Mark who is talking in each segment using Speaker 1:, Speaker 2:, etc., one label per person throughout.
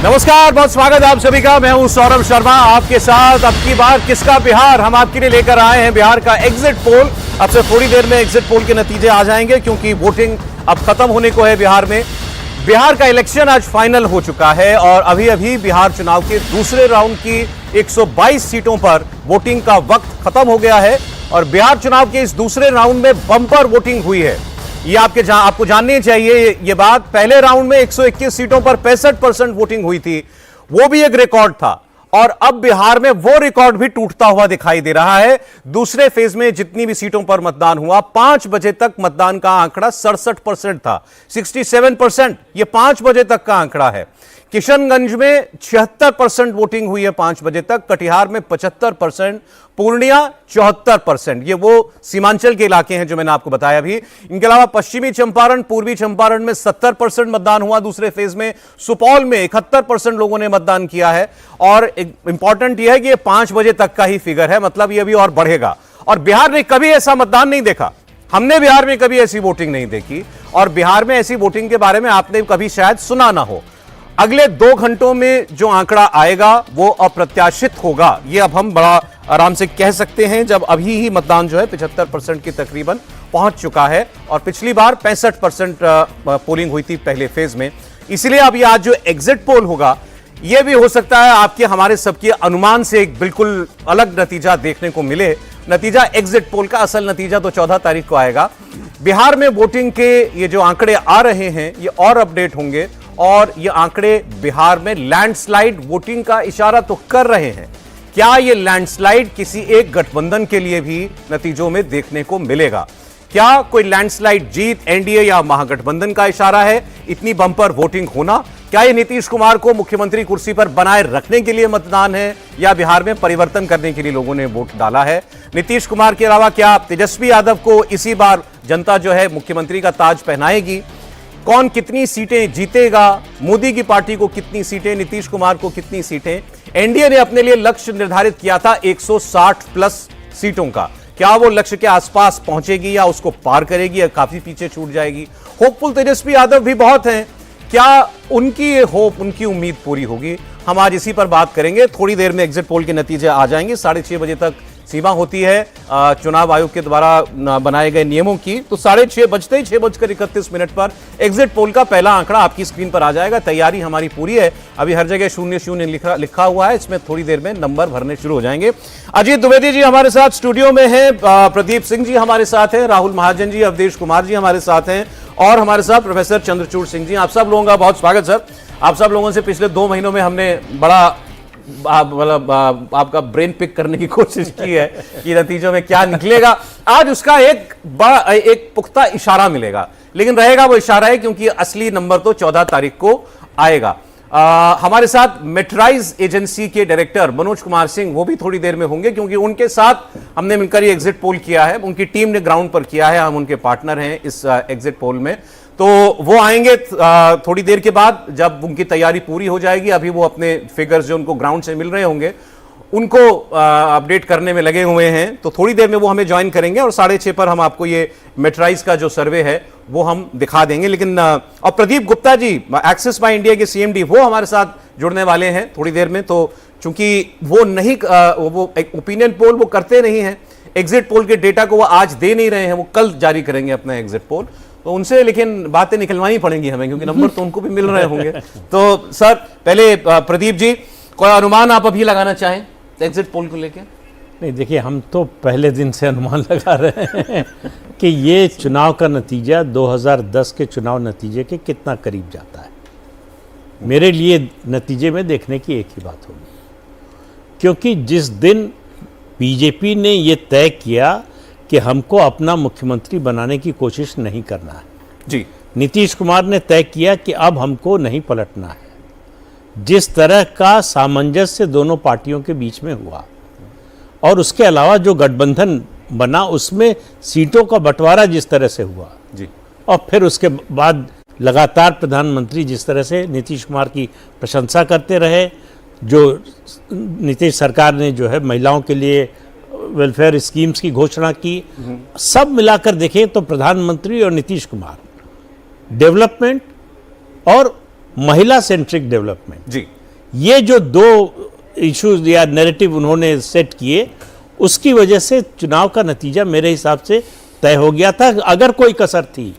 Speaker 1: नमस्कार, बहुत स्वागत है आप सभी का। मैं हूं सौरभ शर्मा आपके साथ। अब की बार किसका बिहार हम आपके लिए लेकर आए हैं बिहार का एग्जिट पोल। अब से थोड़ी देर में एग्जिट पोल के नतीजे आ जाएंगे क्योंकि वोटिंग अब खत्म होने को है बिहार में। बिहार का इलेक्शन आज फाइनल हो चुका है और अभी अभी बिहार चुनाव के दूसरे राउंड की 122 सीटों पर वोटिंग का वक्त खत्म हो गया है और बिहार चुनाव के इस दूसरे राउंड में बम्पर वोटिंग हुई है। ये आपको जाननी चाहिए ये बात। पहले राउंड में 121 सीटों पर 65% वोटिंग हुई थी, वो भी एक रिकॉर्ड था और अब बिहार में वो रिकॉर्ड भी टूटता हुआ दिखाई दे रहा है। दूसरे फेज में जितनी भी सीटों पर मतदान हुआ, 5 बजे तक मतदान का आंकड़ा 67% था, 67%। ये 5 बजे तक का आंकड़ा है। किशनगंज में 76% वोटिंग हुई है 5 बजे तक, कटिहार में 75%, पूर्णिया 74%। ये वो सीमांचल के इलाके हैं जो मैंने आपको बताया अभी। इनके अलावा पश्चिमी चंपारण, पूर्वी चंपारण में 70% मतदान हुआ दूसरे फेज में। सुपौल में 71% लोगों ने मतदान किया है और इंपॉर्टेंट यह है कि ये 5 बजे तक का ही फिगर है, मतलब ये अभी और बढ़ेगा। और बिहार ने कभी ऐसा मतदान नहीं देखा, हमने बिहार में कभी ऐसी वोटिंग नहीं देखी और बिहार में ऐसी वोटिंग के बारे में आपने कभी शायद सुना ना हो। अगले 2 घंटों में जो आंकड़ा आएगा वो अप्रत्याशित होगा, ये अब हम बड़ा आराम से कह सकते हैं, जब अभी ही मतदान जो है 75% के तकरीबन पहुंच चुका है और पिछली बार 65% पोलिंग हुई थी पहले फेज में। इसलिए अब ये आज जो एग्जिट पोल होगा ये भी हो सकता है आपके हमारे सबके अनुमान से एक बिल्कुल अलग नतीजा देखने को मिले। नतीजा एग्जिट पोल का, असल नतीजा तो 14 तारीख को आएगा। बिहार में वोटिंग के ये जो आंकड़े आ रहे हैं ये और अपडेट होंगे और ये आंकड़े बिहार में लैंडस्लाइड वोटिंग का इशारा तो कर रहे हैं। क्या ये लैंडस्लाइड किसी एक गठबंधन के लिए भी नतीजों में देखने को मिलेगा? क्या कोई लैंडस्लाइड जीत एनडीए या महागठबंधन का इशारा है इतनी बंपर वोटिंग होना? क्या ये नीतीश कुमार को मुख्यमंत्री कुर्सी पर बनाए रखने के लिए मतदान है या बिहार में परिवर्तन करने के लिए लोगों ने वोट डाला है? नीतीश कुमार के अलावा क्या तेजस्वी यादव को इसी बार जनता जो है मुख्यमंत्री का ताज पहनाएगी? कौन कितनी सीटें जीतेगा? मोदी की पार्टी को कितनी सीटें, नीतीश कुमार को कितनी सीटें? एनडीए ने अपने लिए लक्ष्य निर्धारित किया था 160 प्लस सीटों का। क्या वो लक्ष्य के आसपास पहुंचेगी या उसको पार करेगी या काफी पीछे छूट जाएगी? होपफुल तेजस्वी यादव भी बहुत हैं, क्या उनकी ये होप, उनकी उम्मीद पूरी होगी? हम आज इसी पर बात करेंगे। थोड़ी देर में एग्जिट पोल के नतीजे आ जाएंगे। 6:30 बजे तक सीमा होती है चुनाव आयोग के द्वारा बनाए गए नियमों की, तो 6:30 बजते ही 6:31 पर एग्जिट पोल का पहला आंकड़ा आपकी स्क्रीन पर आ जाएगा। तैयारी हमारी पूरी है, अभी हर जगह 00 लिखा हुआ है, इसमें थोड़ी देर में नंबर भरने शुरू हो जाएंगे। अजीत द्विवेदी जी हमारे साथ स्टूडियो में हैं, प्रदीप सिंह जी हमारे साथ हैं, राहुल महाजन जी, अवधेश कुमार जी हमारे साथ हैं और हमारे साथ प्रोफेसर चंद्रचूड़ सिंह जी। आप सब लोगों का बहुत स्वागत सर। आप सब लोगों से पिछले 2 महीनों में हमने बड़ा मतलब आपका ब्रेन पिक करने की कोशिश की है कि नतीजों में क्या निकलेगा। आज उसका एक पुख्ता इशारा मिलेगा, लेकिन रहेगा वो इशारा है क्योंकि असली नंबर तो 14 तारीख को आएगा। हमारे साथ मेट्राइज एजेंसी के डायरेक्टर मनोज कुमार सिंह, वो भी थोड़ी देर में होंगे क्योंकि उनके साथ हमने मिलकर ये एग्जिट पोल किया है, उनकी टीम ने ग्राउंड पर किया है, हम उनके पार्टनर हैं इस एग्जिट पोल में। तो वो आएंगे थोड़ी देर के बाद जब उनकी तैयारी पूरी हो जाएगी। अभी वो अपने फिगर्स जो उनको ग्राउंड से मिल रहे होंगे उनको अपडेट करने में लगे हुए हैं, तो थोड़ी देर में वो हमें ज्वाइन करेंगे और 6:30 पर हम आपको ये मेट्राइज का जो सर्वे है वो हम दिखा देंगे। लेकिन और Pradeep Gupta ji, axis by India के सीएमडी, वो हमारे साथ जुड़ने वाले हैं थोड़ी देर में। तो चूंकि वो नहीं वो एक ओपिनियन पोल वो करते नहीं हैं, एग्जिट पोल के डेटा को वो आज दे नहीं रहे हैं, वो कल जारी करेंगे अपना एग्जिट पोल, तो उनसे लेकिन बातें निकलवानी पड़ेंगी हमें क्योंकि नंबर तो उनको भी मिल रहे होंगे। तो सर पहले प्रदीप जी, कोई अनुमान आप अभी लगाना चाहें एग्जिट पोल को लेके?
Speaker 2: नहीं, देखिए हम तो पहले दिन से अनुमान लगा रहे हैं कि ये चुनाव का नतीजा 2010 के चुनाव नतीजे के कितना करीब जाता है। मेरे लिए नतीजे में देखने की एक ही बात होगी, क्योंकि जिस दिन बीजेपी ने ये तय किया कि हमको अपना मुख्यमंत्री बनाने की कोशिश नहीं करना है
Speaker 1: जी,
Speaker 2: नीतीश कुमार ने तय किया कि अब हमको नहीं पलटना है। जिस तरह का सामंजस्य दोनों पार्टियों के बीच में हुआ और उसके अलावा जो गठबंधन बना उसमें सीटों का बंटवारा जिस तरह से हुआ
Speaker 1: जी,
Speaker 2: और फिर उसके बाद लगातार प्रधानमंत्री जिस तरह से नीतीश कुमार की प्रशंसा करते रहे, जो नीतीश सरकार ने जो है महिलाओं के लिए वेलफेयर स्कीम्स की घोषणा की, सब मिलाकर देखें तो प्रधानमंत्री और नीतीश कुमार डेवलपमेंट और महिला सेंट्रिक डेवलपमेंट,
Speaker 1: जी,
Speaker 2: ये जो दो इश्यूज या नैरेटिव उन्होंने सेट किए, उसकी वजह से चुनाव का नतीजा मेरे हिसाब से तय हो गया था। अगर कोई कसर थी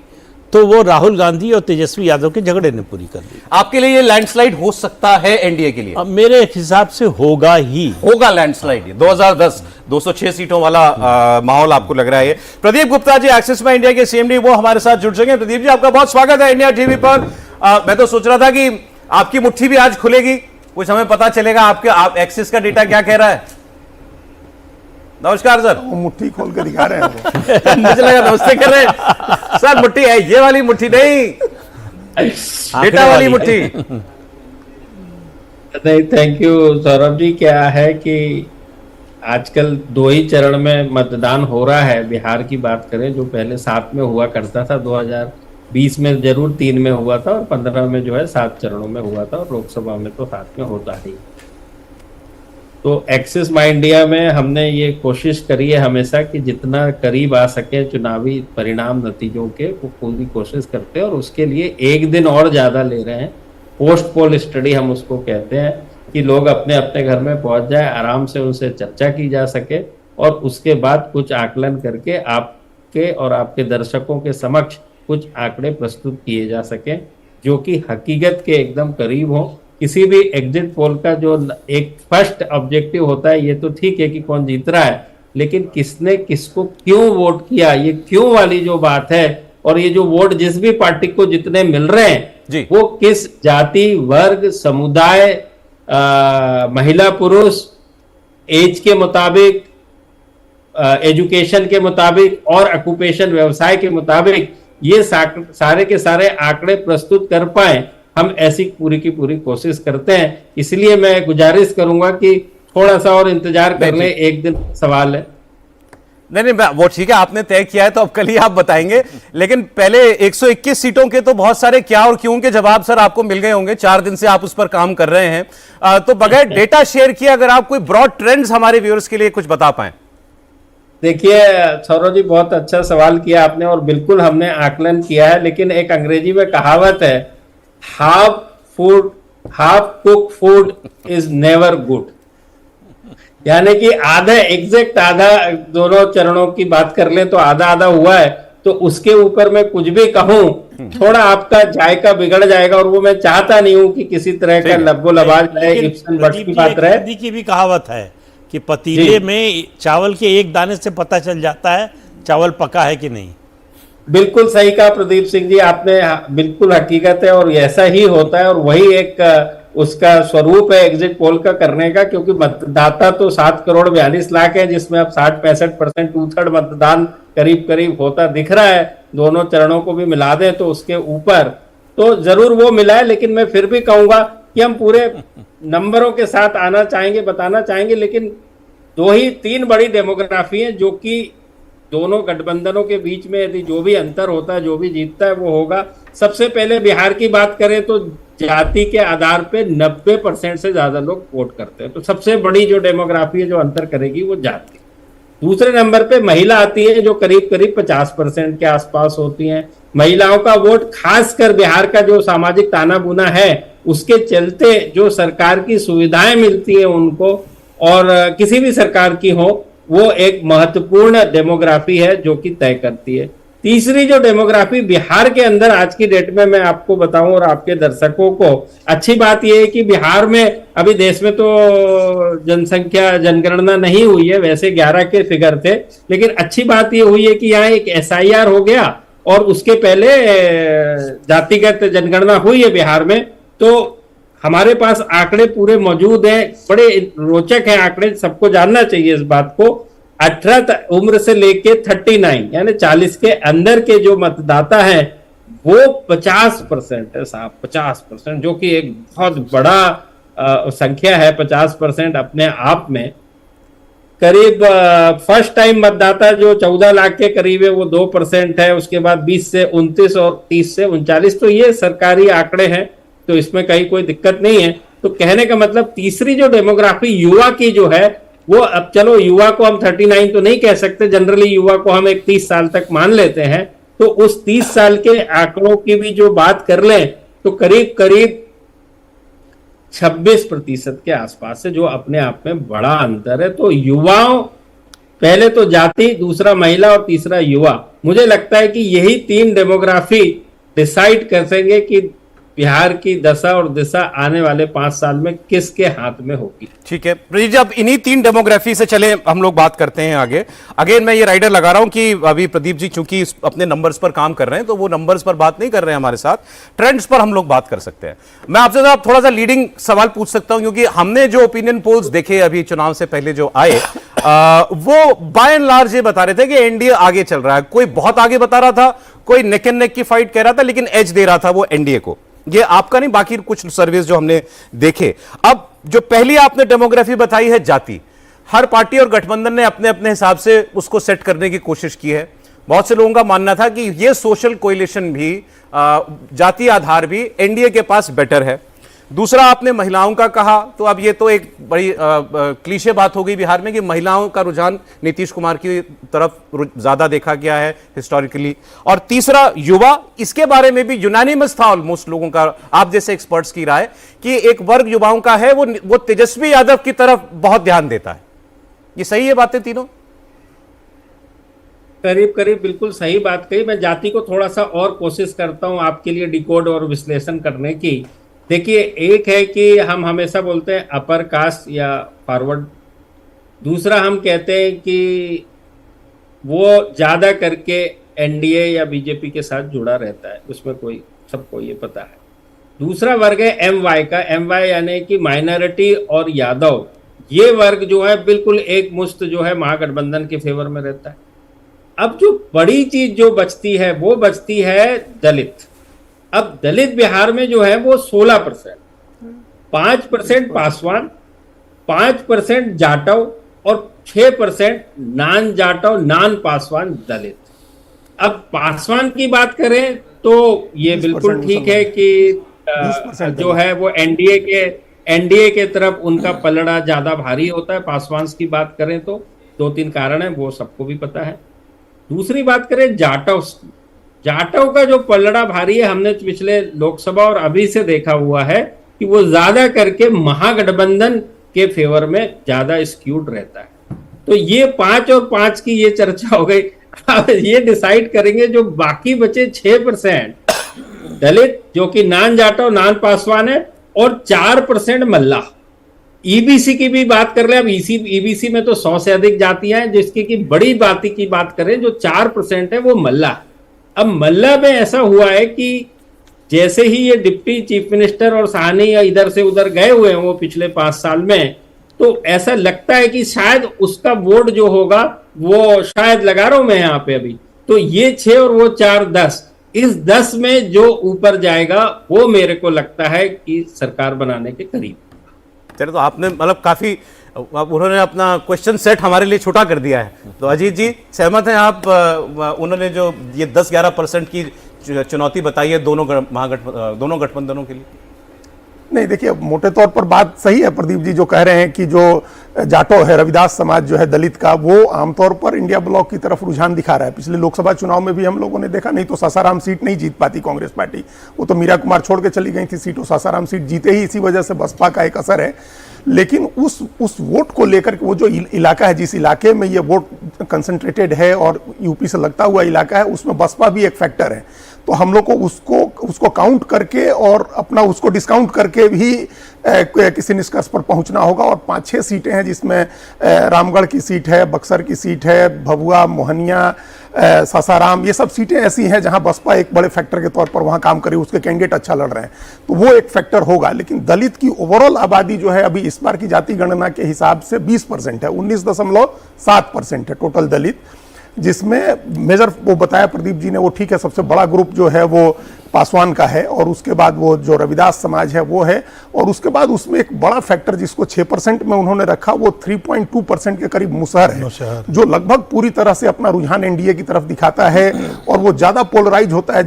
Speaker 2: तो वो राहुल गांधी और तेजस्वी यादव के झगड़े ने पूरी कर दी।
Speaker 1: आपके लिए ये लैंडस्लाइड हो सकता है एनडीए के लिए?
Speaker 2: अब मेरे हिसाब से होगा ही,
Speaker 1: होगा लैंडस्लाइड। 2010 206 सीटों वाला माहौल आपको लग रहा है? Pradeep Gupta ji, axis bank India के सीएमडी, वो हमारे साथ जुड़ सकें। प्रदीप जी, आपका बहुत स्वागत है इंडिया टीवी पर। मैं तो सोच रहा था कि आपकी मुट्ठी भी आज खुलेगी, कुछ हमें पता चलेगा आप एक्सिस का डेटा क्या कह रहा है। नमस्कार सर।
Speaker 3: वो मुट्ठी खोल कर दिखा रहे हैं
Speaker 1: मुझे लगा नमस्ते कर रहे हैं। सर मुट्ठी है, ये वाली मुट्ठी नहीं, डेटा वाली मुट्ठी।
Speaker 4: नहीं, थैंक यू सौरभ जी। क्या है कि आजकल 2 ही चरण में मतदान हो रहा है। बिहार की बात करें, जो पहले 7 में हुआ करता था, 2020 में जरूर 3 में हुआ था और 15 में जो है 7 चरणों में हुआ था, और लोकसभा में तो 7 में होता ही। तो एक्सिस माई इंडिया में हमने ये कोशिश करी है हमेशा कि जितना करीब आ सके चुनावी परिणाम नतीजों के, वो पूरी कोशिश करते हैं, और उसके लिए एक दिन और ज़्यादा ले रहे हैं। पोस्ट पोल स्टडी हम उसको कहते हैं, कि लोग अपने अपने घर में पहुंच जाए, आराम से उनसे चर्चा की जा सके, और उसके बाद कुछ आकलन करके आपके और आपके दर्शकों के समक्ष कुछ आंकड़े प्रस्तुत किए जा सके, जो कि हकीकत के एकदम करीब हो। किसी भी एग्जिट पोल का जो एक फर्स्ट ऑब्जेक्टिव होता है, ये तो ठीक है कि कौन जीत रहा है, लेकिन किसने किसको क्यों वोट किया, ये क्यों वाली जो बात है, और ये जो वोट जिस भी पार्टी को जितने मिल रहे हैं, वो किस जाति, वर्ग, समुदाय, महिला पुरुष, एज के मुताबिक, एजुकेशन के मुताबिक और ऑक्यूपेशन व्यवसाय के मुताबिक, ये सारे के सारे आंकड़े प्रस्तुत कर पाए, हम ऐसी पूरी की पूरी कोशिश करते हैं। इसलिए मैं गुजारिश करूंगा कि थोड़ा सा और इंतजार कर लें, एक दिन सवाल है।
Speaker 1: नहीं, वो ठीक है, आपने तय किया है तो अब कल ही आप बताएंगे। लेकिन पहले 121 सीटों के तो बहुत सारे क्या और क्यों के जवाब सर आपको मिल गए होंगे, 4 दिन से आप उस पर काम कर रहे हैं। तो बगैर डेटा शेयर किए अगर आप कोई ब्रॉड ट्रेंड्स हमारे व्यूअर्स के लिए कुछ बता पाए।
Speaker 4: देखिए सौरभ जी, बहुत अच्छा सवाल किया आपने, और बिल्कुल हमने आकलन किया है। लेकिन एक अंग्रेजी में कहावत है, half cook food is never good, यानी कि आधा एग्जैक्ट आधा, दोनों चरणों की बात कर ले तो आधा आधा हुआ है, तो उसके ऊपर मैं कुछ भी कहूं थोड़ा आपका जायका बिगड़ जाएगा, और वो मैं चाहता नहीं हूं कि किसी तरह का लब्बो लबाज रहे, इब्सन बट की बात रहे।
Speaker 2: हिंदी की भी कहावत है कि पतीले में चावल के एक दाने से पता चल जाता है चावल पका है कि नहीं।
Speaker 4: बिल्कुल सही कहा प्रदीप सिंह जी आपने, बिल्कुल हकीकत है, और ऐसा ही होता है, और वही एक उसका स्वरूप है एग्जिट पोल का करने का। क्योंकि मतदाता तो 7 करोड़ 42 लाख है, जिसमें अब 60-65% 2/3 मतदान करीब करीब होता दिख रहा है। दोनों चरणों को भी मिला दें तो उसके ऊपर तो जरूर वो मिला है। लेकिन मैं फिर भी कहूंगा कि हम पूरे नंबरों के साथ आना चाहेंगे, बताना चाहेंगे, लेकिन 3 बड़ी डेमोग्राफी है, जो कि दोनों गठबंधनों के बीच में यदि जो भी अंतर होता है, जो भी जीतता है वो होगा। सबसे पहले बिहार की बात करें तो जाति के आधार पे 90% से ज्यादा लोग वोट करते हैं, तो सबसे बड़ी जो डेमोग्राफी है जो अंतर करेगी वो जाति। दूसरे नंबर पे महिला आती है, जो करीब करीब 50% के आसपास होती हैं। महिलाओं का वोट, खासकर बिहार का जो सामाजिक ताना बुना है उसके चलते जो सरकार की सुविधाएं मिलती है उनको, और किसी भी सरकार की हो, वो एक महत्वपूर्ण डेमोग्राफी है जो कि तय करती है। तीसरी जो डेमोग्राफी बिहार के अंदर आज की डेट में मैं आपको बताऊं और आपके दर्शकों को, अच्छी बात यह है कि बिहार में अभी देश में तो जनगणना नहीं हुई है, वैसे 11 के फिगर थे, लेकिन अच्छी बात यह हुई है कि यहाँ एक SIR हो गया और उसके पहले जातिगत जनगणना हुई है बिहार में। तो हमारे पास आंकड़े पूरे मौजूद हैं, बड़े रोचक हैं आंकड़े, सबको जानना चाहिए इस बात को। 18 उम्र से लेके 39 यानी 40 के अंदर के जो मतदाता हैं वो 50% है साहब, 50%, जो कि एक बहुत बड़ा संख्या है। 50% अपने आप में। करीब फर्स्ट टाइम मतदाता जो 14 लाख के करीब है वो 2% है, उसके बाद 20 से 29 और 30 से 39। तो ये सरकारी आंकड़े हैं, तो इसमें कहीं कोई दिक्कत नहीं है। तो कहने का मतलब तीसरी जो डेमोग्राफी युवा की जो है वो, अब चलो युवा को हम 39 तो नहीं कह सकते, जनरली युवा को हम एक 30 साल तक मान लेते हैं। तो उस 30 साल के आंकड़ों की भी जो बात कर लें तो करीब करीब 26% के आसपास है, जो अपने आप में बड़ा अंतर है। तो युवाओं, पहले तो जाति, दूसरा महिला और तीसरा युवा, मुझे लगता है कि यही 3 डेमोग्राफी डिसाइड कर सकेंगे कि बिहार की दशा और दिशा आने वाले 5 साल में किसके हाथ में होगी।
Speaker 1: ठीक है प्रदीप जी, अब इन्हीं 3 डेमोग्राफी से चले हम लोग बात करते हैं आगे। अगेन मैं ये राइडर लगा रहा हूं कि अभी प्रदीप जी चूंकि अपने नंबर्स पर काम कर रहे हैं, तो वो नंबर्स पर बात नहीं कर रहे हैं हमारे साथ, ट्रेंड्स पर हम लोग बात कर सकते हैं। मैं आपसे जरा थोड़ा सा लीडिंग सवाल पूछ सकता हूं, क्योंकि हमने जो ओपिनियन पोल्स देखे अभी चुनाव से पहले जो आए, वो बाय एंड लार्ज ये बता रहे थे कि एनडीए आगे चल रहा है। कोई बहुत आगे बता रहा था, कोई नेक एंड नेक की फाइट कह रहा था, लेकिन एज दे रहा था वो एनडीए को। ये आपका नहीं, बाकी कुछ सर्वेस जो हमने देखे। अब जो पहली आपने डेमोग्राफी बताई है जाति, हर पार्टी और गठबंधन ने अपने अपने हिसाब से उसको सेट करने की कोशिश की है। बहुत से लोगों का मानना था कि ये सोशल कोएलिशन भी, जाति आधार भी एनडीए के पास बेटर है। दूसरा आपने महिलाओं का कहा, तो अब ये तो एक बड़ी क्लीशे बात हो गई बिहार में कि महिलाओं का रुझान नीतीश कुमार की तरफ ज्यादा देखा गया है हिस्टोरिकली। और तीसरा युवा, इसके बारे में भी यूनानिमस था ऑलमोस्ट लोगों का, आप जैसे एक्सपर्ट्स की राय कि एक वर्ग युवाओं का है वो तेजस्वी यादव की तरफ बहुत ध्यान देता है। ये सही है बातें तीनों?
Speaker 4: करीब करीब बिल्कुल सही बात कही। मैं जाति को थोड़ा सा और कोशिश करता हूं आपके लिए डिकोड और विश्लेषण करने की। देखिए, एक है कि हम हमेशा बोलते हैं अपर कास्ट या फॉरवर्ड, दूसरा हम कहते हैं कि वो ज्यादा करके एनडीए या बीजेपी के साथ जुड़ा रहता है, उसमें कोई सबको ये पता है। दूसरा वर्ग है एमवाई का, एमवाई यानी कि माइनॉरिटी और यादव। ये वर्ग जो है बिल्कुल एक मुश्त जो है महागठबंधन के फेवर में रहता है। अब जो बड़ी चीज जो बचती है वो बचती है दलित। अब दलित बिहार में जो है वो 16%, 5% पासवान, 5% जाटव और 6% नान जाटव नान पासवान दलित। अब पासवान की बात करें तो ये बिल्कुल ठीक है कि जो है वो एनडीए के तरफ उनका पलड़ा ज्यादा भारी होता है। पासवान की बात करें तो 2-3 कारण है, वो सबको भी पता है। दूसरी बात करें जाटव का जो पलड़ा भारी है, हमने पिछले लोकसभा और अभी से देखा हुआ है कि वो ज्यादा करके महागठबंधन के फेवर में ज्यादा स्क्यूड रहता है। तो ये 5 और 5 की ये चर्चा हो गई। अब ये डिसाइड करेंगे जो बाकी बचे 6% दलित, जो कि नान जाटव नान पासवान है, और 4% मल्ला। ईबीसी की भी बात कर ले, अब ईबीसी में तो 100 से अधिक जातियां हैं, जिसकी की बड़ी बाती की बात करें जो 4% है वो मल्ला। अब मल्ला में ऐसा हुआ है कि जैसे ही ये डिप्टी चीफ मिनिस्टर और साहनी या इधर से उधर गए हुए हैं वो पिछले 5 साल में, तो ऐसा लगता है कि शायद उसका बोर्ड जो होगा वो शायद लगा रहा हूं मैं यहाँ पे अभी, तो ये 6 और वो 4, 10, इस 10 में जो ऊपर जाएगा वो मेरे को लगता है कि सरकार बनाने के करीब।
Speaker 1: चलो, तो आपने मतलब काफी, उन्होंने अपना क्वेश्चन सेट हमारे लिए छोटा कर दिया है। तो अजीत जी सहमत हैं आप? उन्होंने जो ये 10-11% की चुनौती बताई है दोनों गठबंधनों के लिए।
Speaker 3: नहीं, देखिए, मोटे तौर पर बात सही है प्रदीप जी जो कह रहे हैं कि जो जाटो है, रविदास समाज जो है दलित का, वो आमतौर पर इंडिया ब्लॉक की तरफ रुझान दिखा रहा है। पिछले लोकसभा चुनाव में भी हम लोगों ने देखा, नहीं तो सासाराम सीट नहीं जीत पाती कांग्रेस पार्टी, वो तो मीरा कुमार छोड़ के चली गई थी सीट, और सासाराम सीट जीते ही इसी वजह से बसपा का एक असर है। लेकिन उस वोट को लेकर वो जो इलाका है, जिस इलाके में ये वोट कंसंट्रेटेड है और यूपी से लगता हुआ इलाका है, उसमें बसपा भी एक फैक्टर है। तो हम लोग को उसको काउंट करके और अपना उसको डिस्काउंट करके भी किसी निष्कर्ष पर पहुंचना होगा। और 5-6 सीटें हैं जिसमें रामगढ़ की सीट है, बक्सर की सीट है, भभुआ, मोहनिया, सासाराम, ये सब सीटें ऐसी हैं जहां बसपा एक बड़े फैक्टर के तौर पर वहां काम करे, उसके कैंडिडेट अच्छा लड़ रहे हैं, तो वो एक फैक्टर होगा। लेकिन दलित की ओवरऑल आबादी जो है अभी इस बार की जाति गणना के हिसाब से 20% है, 19.7% है टोटल दलित, जिसमें मेजर वो बताया प्रदीप जी ने, वो ठीक है, सबसे बड़ा ग्रुप जो है वो पासवान का है, और उसके बाद वो जो रविदास समाज है वो है, और उसके बाद उसमें एक बड़ा फैक्टर जिसको 6% में उन्होंने रखा, वो 3.2% के करीब मुसहर है, जो लगभग पूरी तरह से अपना रुझान एनडीए की तरफ दिखाता है, और वो ज्यादा पोलराइज होता है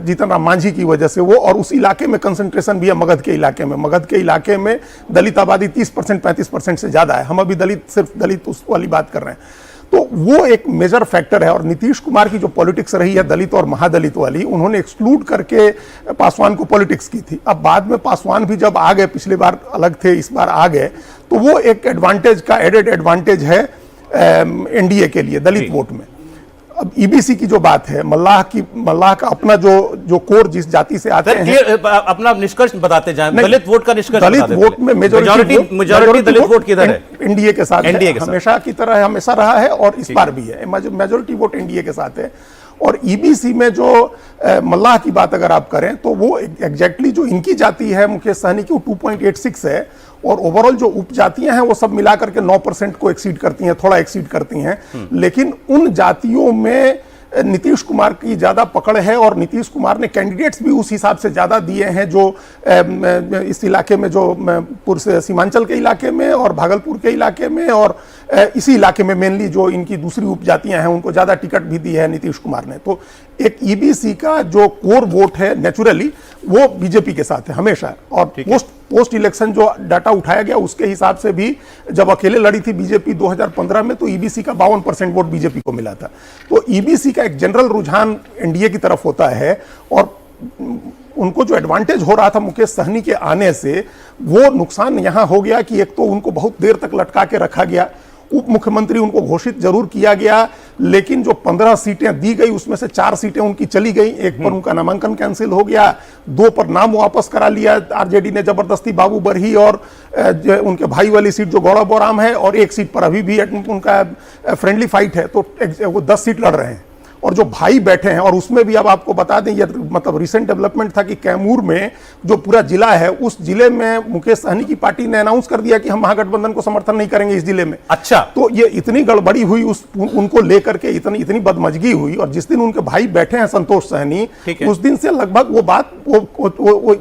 Speaker 3: जीतन राम मांझी की वजह से वो। और उस इलाके में कंसंट्रेशन भी है मगध के इलाके में दलित आबादी 30%, 35% से ज्यादा है। हम अभी सिर्फ दलित उस वाली बात कर रहे हैं। तो वो एक मेजर फैक्टर है। और नीतीश कुमार की जो पॉलिटिक्स रही है दलित और महादलित वाली, उन्होंने एक्सक्लूड करके पासवान को पॉलिटिक्स की थी। अब बाद में पासवान भी जब आ गए, पिछली बार अलग थे इस बार आ गए, तो वो एक एडवांटेज का एडेड एडवांटेज है एनडीए के लिए दलित वोट में। अब ईबीसी की जो बात है, मल्लाह का अपना जो कोर जिस जाति से आते हैं,
Speaker 1: अपना निष्कर्ष बताते जाएं। दलित वोट का निष्कर्ष
Speaker 3: दलित
Speaker 1: बताते
Speaker 3: वोट में
Speaker 1: मेजॉरिटी दलित वोट किधर है?
Speaker 3: एनडीए के साथ
Speaker 1: एनडीए
Speaker 3: है,
Speaker 1: के साथ।
Speaker 3: हमेशा की तरह हमेशा रहा है और इस बार भी है। मेजॉरिटी वोट एनडीए के साथ है। और ईबीसी में जो मल्लाह की बात अगर आप करें तो वो एग्जैक्टली जो इनकी जाति है मुकेश सहनी की, वो 2.86 है। और ओवरऑल जो उपजातियां हैं वो सब मिलाकर के 9% को एक्सीड करती हैं, थोड़ा एक्सीड करती हैं। लेकिन उन जातियों में नीतीश कुमार की ज्यादा पकड़ है और नीतीश कुमार ने कैंडिडेट्स भी उस हिसाब से ज्यादा दिए हैं जो इस इलाके में, जो सीमांचल के इलाके में और भागलपुर के इलाके में और इसी इलाके में मेनली जो इनकी दूसरी उपजातियां हैं उनको ज्यादा टिकट भी दी है नीतीश कुमार ने। तो एक ईबीसी का जो कोर वोट है नेचुरली वो बीजेपी के साथ है हमेशा। और पोस्ट इलेक्शन जो डाटा उठाया गया उसके हिसाब से भी जब अकेले लड़ी थी बीजेपी 2015 में, तो ईबीसी का 52% वोट बीजेपी को मिला था। तो ईबीसी का एक जनरल रुझान एनडीए की तरफ होता है। और उनको जो एडवांटेज हो रहा था मुकेश सहनी के आने से, वो नुकसान यहां हो गया कि एक तो उनको बहुत देर तक लटका के रखा गया। उप मुख्यमंत्री उनको घोषित जरूर किया गया, लेकिन जो 15 सीटें दी गई उसमें से 4 सीटें उनकी चली गई। एक पर उनका नामांकन कैंसिल हो गया, 2 पर नाम वापस करा लिया आरजेडी ने जबरदस्ती, बाबू बरही और उनके भाई वाली सीट जो गौरव बोराम है, और एक सीट पर अभी भी उनका फ्रेंडली फाइट है। तो वो 10 सीट लड़ रहे हैं। और जो भाई बैठे हैं, और उसमें भी अब आपको बता दें, ये मतलब रिसेंट डेवलपमेंट था कि कैमूर में जो पूरा जिला है, उस जिले में मुकेश सहनी की पार्टी ने अनाउंस कर दिया कि हम महागठबंधन को समर्थन नहीं करेंगे इस जिले में।
Speaker 1: अच्छा, तो
Speaker 3: ये इतनी गड़बड़ी हुई उनको लेकर के, इतनी बदमजगी हुई। और जिस दिन उनके भाई बैठे हैं संतोष सहनी, उस दिन से लगभग वो बात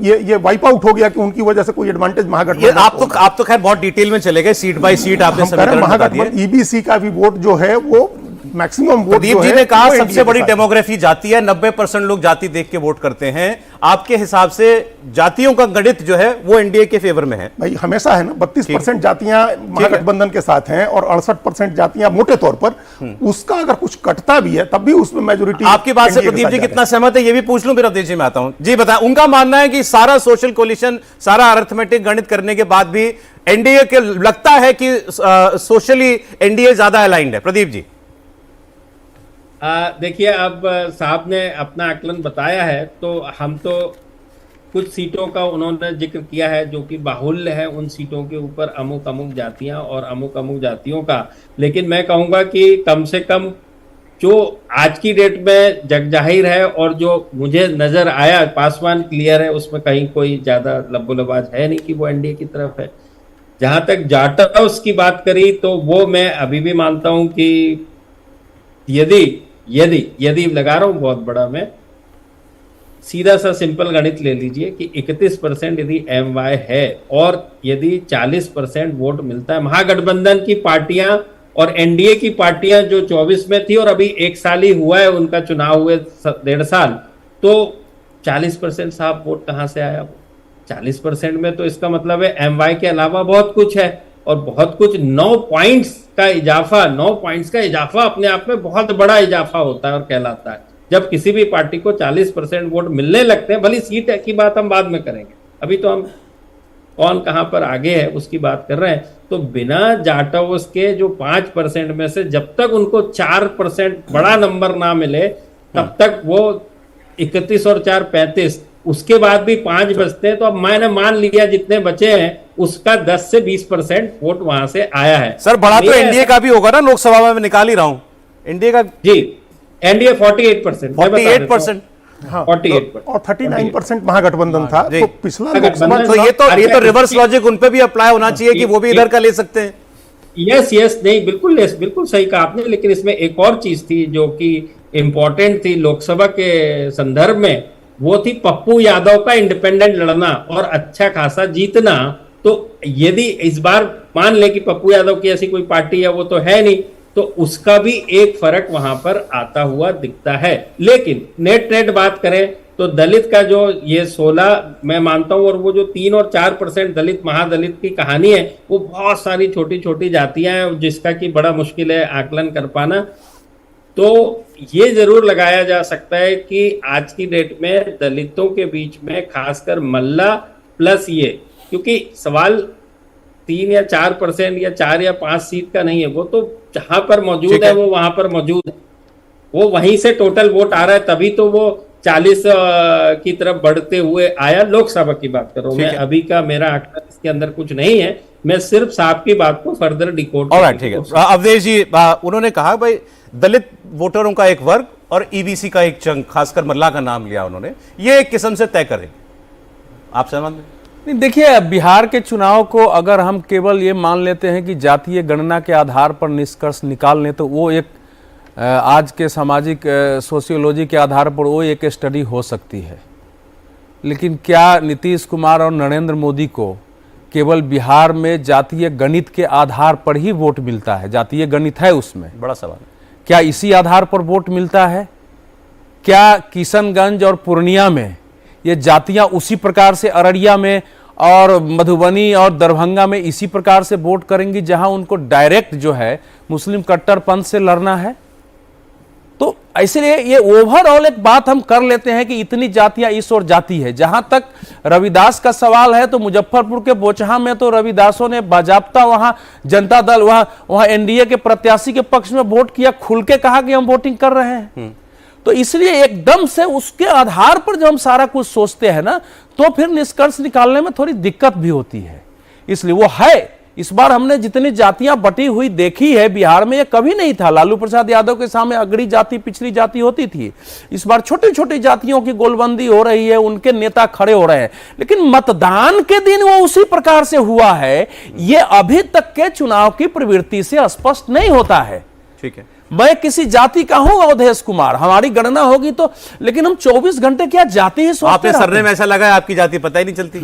Speaker 3: ये वाइप आउट हो गया कि उनकी वजह से कोई एडवांटेज महागठबंधन।
Speaker 1: आप तो खैर बहुत डिटेल में चले गए, सीट बाय सीट आपने समीकरण बता दिए।
Speaker 3: ईबीसी का भी वोट जो है वो मैक्सिमम वोट
Speaker 1: प्रदीप जी ने कहा सबसे बड़ी डेमोग्राफी जाति है, 90% लोग जाति देख के वोट करते हैं। आपके हिसाब से जातियों का गणित जो है वो एनडीए के फेवर में है?
Speaker 3: भाई हमेशा है ना, 32% जातियां महागठबंधन के साथ हैं और 68% जातियां मोटे तौर पर। उसका अगर कुछ कटता भी है तब भी उसमें मेजोरिटी।
Speaker 1: आपकी बात से प्रदीप जी कितना सहमत है ये भी पूछ लूं, फिर अवधेश जी में आता हूं। जी बताएं, उनका मानना है कि सारा सोशल कोलिशन, सारा अरिथमेटिक गणित करने के बाद भी एनडीए के लगता है कि सोशली एनडीए ज्यादा अलाइंड है। प्रदीप जी
Speaker 4: देखिए, अब साहब ने अपना आकलन बताया है, तो हम तो कुछ सीटों का उन्होंने जिक्र किया है जो कि बाहुल्य है, उन सीटों के ऊपर अमुक अमुक जातियां और अमुक अमुक जातियों का। लेकिन मैं कहूंगा कि कम से कम जो आज की डेट में जगजाहिर है और जो मुझे नजर आया, पासवान क्लियर है, उसमें कहीं कोई ज्यादा लब्बोलबाज है नहीं कि वो एनडीए की तरफ है। जहां तक जाटव की बात करी तो वो मैं अभी भी मानता हूं कि यदि लगा रहा हूं बहुत बड़ा, मैं सीधा सा सिंपल गणित ले लीजिए कि 31% यदि एमवाय है और यदि 40% वोट मिलता है, महागठबंधन की पार्टियां और एनडीए की पार्टियां जो 24 में थी और अभी 1 साल ही हुआ है उनका चुनाव हुए, 1.5 साल, तो 40% साहब वोट कहां से आया? 40% में तो इसका मतलब है एमवाय के अलावा बहुत कुछ है, और बहुत कुछ 9 पॉइंट्स का इजाफा अपने आप में बहुत बड़ा इजाफा होता है और कहलाता है। जब किसी भी पार्टी को 40% वोट मिलने लगते हैं, भली सीट की बात हम बाद में करेंगे, अभी तो हम कौन कहां पर आगे है उसकी बात कर रहे हैं। तो बिना जाटव के जो 5% में से जब तक उनको 4% बड़ा नंबर ना मिले तब तक वो 31 और 4 35, उसके बाद भी 5 बचते हैं। तो अब मैंने मान लिया जितने बचे हैं उसका 10 से 20% वोट वहां से आया है।
Speaker 1: सर बड़ा तो एनडीए का भी होगा ना, लोकसभा में मैं निकाल ही रहा हूं एनडीए का।
Speaker 4: जी, एनडीए 48%,
Speaker 1: 48%,
Speaker 3: हाँ, 48% और 39% महागठबंधन था। तो पिछला लोकसभा,
Speaker 1: तो ये तो रिवर्स लॉजिक उन पे भी अप्लाई होना चाहिए कि वो भी इधर का ले सकते हैं।
Speaker 4: यस, नहीं, बिल्कुल सही कहा आपने। लेकिन इसमें एक और चीज थी जो कि इंपॉर्टेंट थी लोकसभा के संदर्भ में, वो थी पप्पू यादव का इंडिपेंडेंट लड़ना और अच्छा खासा जीतना। तो यदि इस बार मान ले कि पप्पू यादव की ऐसी कोई पार्टी है, वो तो है नहीं, तो उसका भी एक फर्क वहां पर आता हुआ दिखता है। लेकिन नेट बात करें तो दलित का जो ये 16 मैं मानता हूं, और वो जो 3 और 4% दलित महादलित की कहानी है, वो बहुत सारी छोटी छोटी जातियां हैं जिसका कि बड़ा मुश्किल है आकलन कर पाना। तो ये जरूर लगाया जा सकता है कि आज की डेट में दलितों के बीच में खासकर मल्ला प्लस ये, क्योंकि सवाल 3 या 4% या 4 या 5 सीट का नहीं है, वो तो जहां पर मौजूद है वो वहां पर मौजूद है, वो वहीं से टोटल वोट आ रहा है, तभी तो वो 40 की तरफ बढ़ते हुए आया। लोकसभा की बात कर रहा हूं मैं, अभी का मेरा आंकड़ा इसके अंदर कुछ नहीं है, मैं सिर्फ साहब की बात को फर्दर डिकोड।
Speaker 1: ऑलराइट, ठीक है। अवधेश जी, उन्होंने कहा भाई दलित वोटरों का एक वर्ग और ईबीसी का एक चंक, खासकर मल्ला का नाम लिया उन्होंने, ये एक किस्म से तय करेंगे। आप सहमत हैं?
Speaker 5: नहीं, देखिए, बिहार के चुनाव को अगर हम केवल ये मान लेते हैं कि जातीय गणना के आधार पर निष्कर्ष निकाल लें तो वो एक आज के सामाजिक सोशियोलॉजी के आधार पर वो एक स्टडी हो सकती है। लेकिन क्या नीतीश कुमार और नरेंद्र मोदी को केवल बिहार में जातीय गणित के आधार पर ही वोट मिलता है? जातीय गणित है उसमें,
Speaker 1: बड़ा सवाल है।
Speaker 5: क्या इसी आधार पर वोट मिलता है? क्या किशनगंज और पूर्णिया में ये जातियां उसी प्रकार से अररिया में और मधुबनी और दरभंगा में इसी प्रकार से वोट करेंगी जहां उनको डायरेक्ट जो है मुस्लिम कट्टरपंथ से लड़ना है? तो इसलिए ये ओवरऑल एक बात हम कर लेते हैं कि इतनी जातियां इस ओर जाती है। जहां तक रविदास का सवाल है तो मुजफ्फरपुर के बोचहा में तो रविदासों ने बाजाबता वहां जनता दल वहां एनडीए के प्रत्याशी के पक्ष में वोट किया, खुल के कहा कि हम वोटिंग कर रहे हैं। तो इसलिए एकदम से उसके आधार पर जब हम सारा कुछ सोचते हैं ना, तो फिर निष्कर्ष निकालने में थोड़ी दिक्कत भी होती है। इसलिए वो है, इस बार हमने जितनी जातियां बटी हुई देखी है बिहार में, ये कभी नहीं था। लालू प्रसाद यादव के सामने अगड़ी जाति पिछड़ी जाति होती थी, इस बार छोटी छोटी जातियों की गोलबंदी हो रही है, उनके नेता खड़े हो रहे हैं। लेकिन मतदान के दिन वो उसी प्रकार से हुआ है, ये अभी तक के चुनाव की प्रवृत्ति से स्पष्ट नहीं होता है।
Speaker 1: ठीक है,
Speaker 5: मैं किसी जाति का हूं अवधेश कुमार, हमारी गणना होगी तो, लेकिन हम 24 घंटे क्या जाति ही सोचते
Speaker 1: आपने सरने में ऐसा लगा है आपकी जाति पता ही नहीं चलती।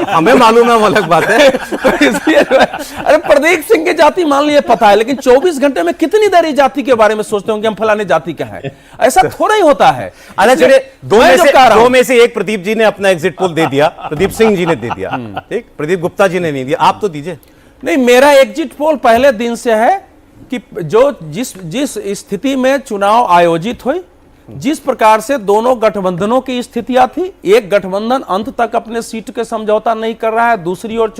Speaker 1: हमें मालूम है, वो अलग बात है।
Speaker 5: इसलिए अरे प्रदीप सिंह की जाति मान लिए पता है, लेकिन 24 घंटे में कितनी देर जाति के बारे में सोचते होंगे हम फलाने जाति का है? ऐसा थोड़ा ही होता है।
Speaker 1: अच्छा, चलिए, दो में से एक प्रदीप जी ने अपना एग्जिट पोल दे दिया, प्रदीप सिंह जी ने दे दिया, ठीक, प्रदीप गुप्ता जी ने नहीं दिया, आप तो दीजिए।
Speaker 5: नहीं, मेरा एग्जिट पोल पहले दिन से है कि जो जिस स्थिति में चुनाव आयोजित हुई, जिस प्रकार से दोनों गठबंधनों की स्थितियां थी, एक गठबंधन अंत तक अपने सीट के समझौता नहीं कर रहा है, दूसरी ओर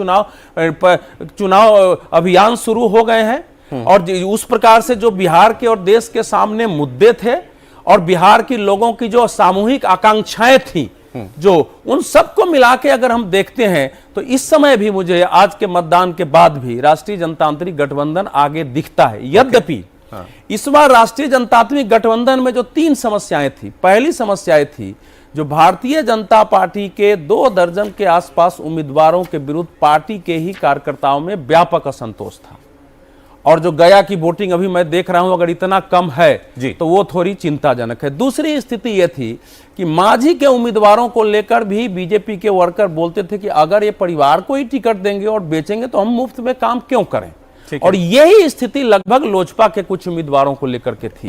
Speaker 5: चुनाव अभियान शुरू हो गए हैं, और उस प्रकार से जो बिहार के और देश के सामने मुद्दे थे और बिहार की लोगों की जो सामूहिक आकांक्षाएं थी, जो उन सबको मिला के अगर हम देखते हैं तो इस समय भी मुझे आज के मतदान के बाद भी राष्ट्रीय जनतांत्रिक गठबंधन आगे दिखता है। यद्यपि इस बार राष्ट्रीय जनतांत्रिक गठबंधन में जो 3 समस्याएं थी, पहली समस्याएं थी जो भारतीय जनता पार्टी के 2 दर्जन के आसपास उम्मीदवारों के विरुद्ध पार्टी के ही कार्यकर्ताओं में व्यापक असंतोष था, और जो गया की वोटिंग अभी मैं देख रहा हूं अगर इतना कम है तो वो थोड़ी चिंताजनक है। दूसरी स्थिति ये थी कि मांझी के उम्मीदवारों को लेकर भी बीजेपी के वर्कर बोलते थे कि अगर ये परिवार को ही टिकट देंगे और बेचेंगे तो हम मुफ्त में काम क्यों करें, और यही स्थिति लगभग लोजपा के कुछ उम्मीदवारों को लेकर के थी।